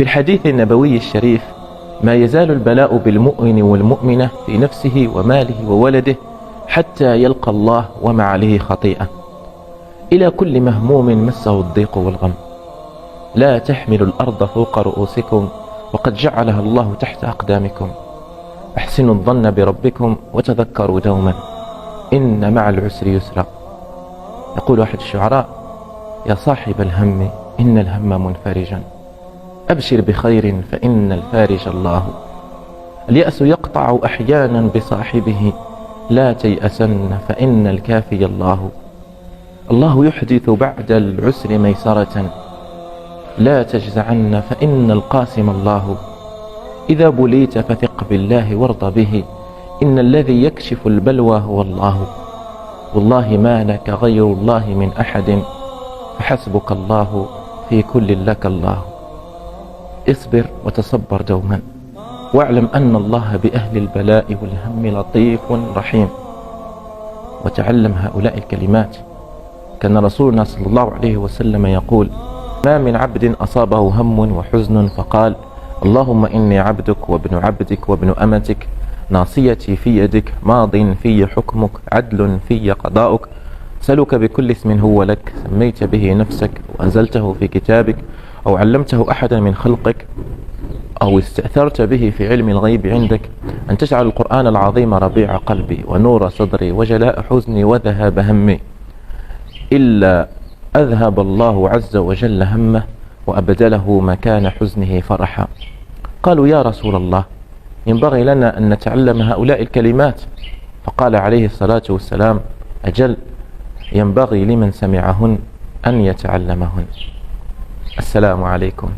في الحديث النبوي الشريف: ما يزال البلاء بالمؤمن والمؤمنة في نفسه وماله وولده حتى يلقى الله وما عليه خطيئة. إلى كل مهموم مسه الضيق والغم: لا تحملوا الأرض فوق رؤوسكم وقد جعلها الله تحت أقدامكم. احسنوا الظن بربكم وتذكروا دوما إن مع العسر يسرا. يقول أحد الشعراء: يا صاحب الهم إن الهم منفرجا، أبشر بخير فإن الفارج الله. اليأس يقطع أحيانا بصاحبه، لا تيأسن فإن الكافي الله. الله يحدث بعد العسر ميسرة، لا تجزعن فإن القاسم الله. إذا بليت فثق بالله وارض به، إن الذي يكشف البلوى هو الله. والله ما لك غير الله من أحد، فحسبك الله في كل لك الله. اصبر وتصبر دوما، واعلم أن الله بأهل البلاء والهم لطيف رحيم. وتعلم هؤلاء الكلمات. كان رسولنا صلى الله عليه وسلم يقول: ما من عبد أصابه هم وحزن فقال: اللهم إني عبدك وابن عبدك وابن أمتك، ناصيتي في يدك، ماض في حكمك، عدل في قضاؤك، سألك بكل اسم هو لك سميت به نفسك وأنزلته في كتابك أو علمته أحدا من خلقك أو استأثرت به في علم الغيب عندك، أن تجعل القرآن العظيم ربيع قلبي ونور صدري وجلاء حزني وذهاب همي، إلا أذهب الله عز وجل همه وأبدله مكان حزنه فرحا. قالوا: يا رسول الله، ينبغي لنا أن نتعلم هؤلاء الكلمات. فقال عليه الصلاة والسلام: أجل، ينبغي لمن سمعهن أن يتعلمهن. السلام عليكم.